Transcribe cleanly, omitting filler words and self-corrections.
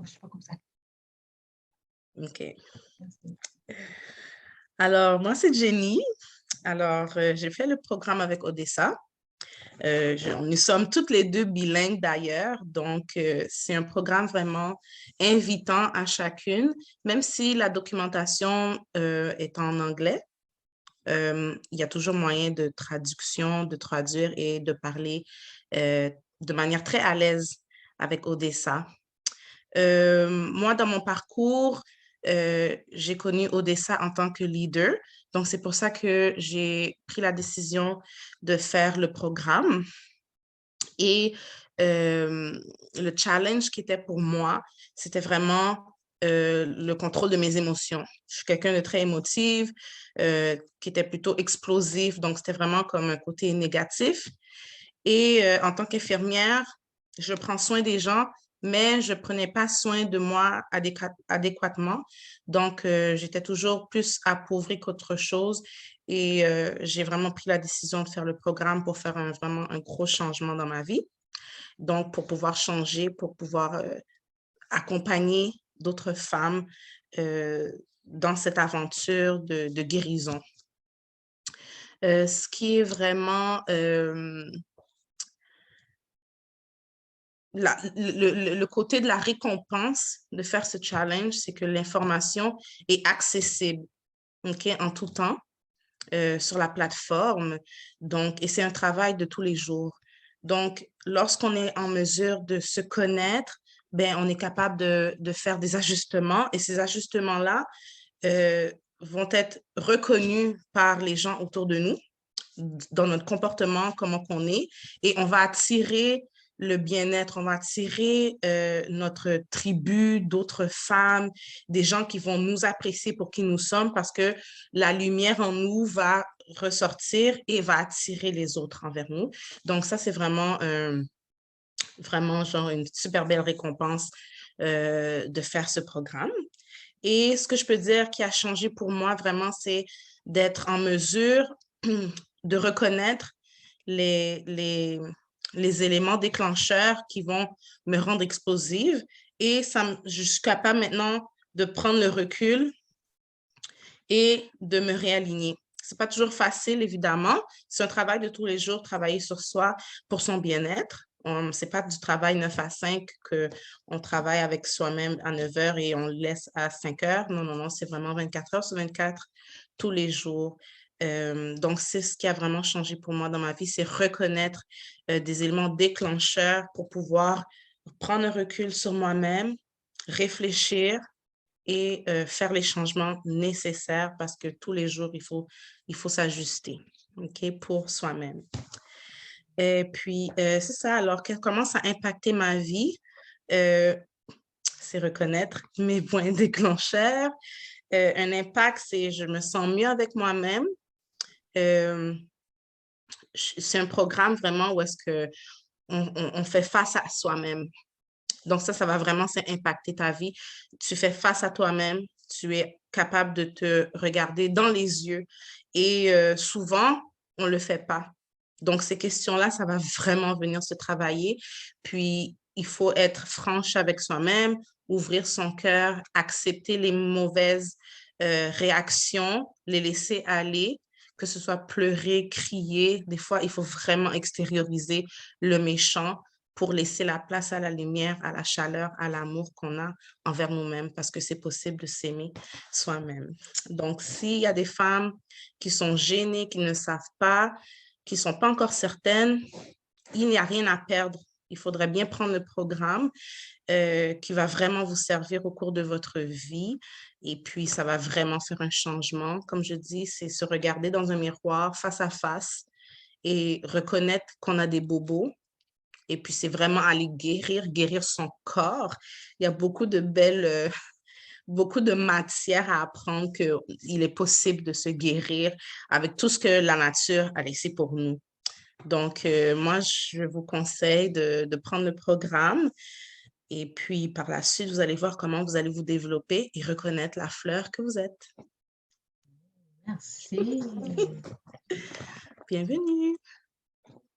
je sais pas comme ça. OK. Alors, moi, c'est Jenny. Alors, j'ai fait le programme avec Odessa. Nous sommes toutes les deux bilingues d'ailleurs, donc c'est un programme vraiment invitant à chacune, même si la documentation est en anglais. Il y a toujours moyen de traduction, de traduire et de parler de manière très à l'aise avec Odessa. Moi, dans mon parcours, j'ai connu Odessa en tant que leader. Donc, c'est pour ça que j'ai pris la décision de faire le programme. Et le challenge qui était pour moi, c'était vraiment le contrôle de mes émotions. Je suis quelqu'un de très émotive, qui était plutôt explosif, donc c'était vraiment comme un côté négatif. Et en tant qu'infirmière, je prends soin des gens, mais je ne prenais pas soin de moi adéquatement. Donc, j'étais toujours plus appauvrie qu'autre chose. Et j'ai vraiment pris la décision de faire le programme pour faire vraiment un gros changement dans ma vie. Donc, pour pouvoir changer, pour pouvoir accompagner d'autres femmes dans cette aventure de guérison. Ce qui est vraiment le côté de la récompense de faire ce challenge, c'est que l'information est accessible, OK, en tout temps sur la plateforme. Donc, et c'est un travail de tous les jours. Donc, lorsqu'on est en mesure de se connaître, ben, on est capable de faire des ajustements et ces ajustements-là vont être reconnus par les gens autour de nous dans notre comportement, comment qu'on est, et on va attirer le bien-être, on va attirer notre tribu, d'autres femmes, des gens qui vont nous apprécier pour qui nous sommes parce que la lumière en nous va ressortir et va attirer les autres envers nous. Donc ça, c'est vraiment genre une super belle récompense de faire ce programme. Et ce que je peux dire qui a changé pour moi vraiment, c'est d'être en mesure de reconnaître les éléments déclencheurs qui vont me rendre explosive. Et je suis capable maintenant de prendre le recul et de me réaligner. C'est pas toujours facile, évidemment. C'est un travail de tous les jours, travailler sur soi pour son bien-être. C'est pas du travail 9 à 5 qu'on travaille avec soi-même à 9 heures et on le laisse à 5 heures. Non, non, non, c'est vraiment 24 heures sur 24, tous les jours. Donc, c'est ce qui a vraiment changé pour moi dans ma vie, c'est reconnaître des éléments déclencheurs pour pouvoir prendre un recul sur moi-même, réfléchir et faire les changements nécessaires parce que tous les jours, il faut s'ajuster, OK, pour soi-même. Et puis, c'est ça. Alors, comment ça a impacté ma vie? C'est reconnaître mes points déclencheurs. Un impact, c'est je me sens mieux avec moi-même. C'est un programme vraiment où est-ce que on fait face à soi-même. Donc ça va vraiment impacter ta vie. Tu fais face à toi-même, tu es capable de te regarder dans les yeux et souvent, on ne le fait pas. Donc ces questions-là, ça va vraiment venir se travailler. Puis, il faut être franche avec soi-même, ouvrir son cœur, accepter les mauvaises réactions, les laisser aller, que ce soit pleurer, crier. Des fois, il faut vraiment extérioriser le méchant pour laisser la place à la lumière, à la chaleur, à l'amour qu'on a envers nous-mêmes, parce que c'est possible de s'aimer soi-même. Donc, s'il y a des femmes qui sont gênées, qui ne savent pas, qui ne sont pas encore certaines, il n'y a rien à perdre. Il faudrait bien prendre le programme qui va vraiment vous servir au cours de votre vie. Et puis, ça va vraiment faire un changement. Comme je dis, c'est se regarder dans un miroir face à face et reconnaître qu'on a des bobos. Et puis, c'est vraiment aller guérir son corps. Il y a beaucoup de beaucoup de matière à apprendre qu'il est possible de se guérir avec tout ce que la nature a laissé pour nous. Donc, moi, je vous conseille de prendre le programme et puis par la suite, vous allez voir comment vous allez vous développer et reconnaître la fleur que vous êtes. Merci. Bienvenue.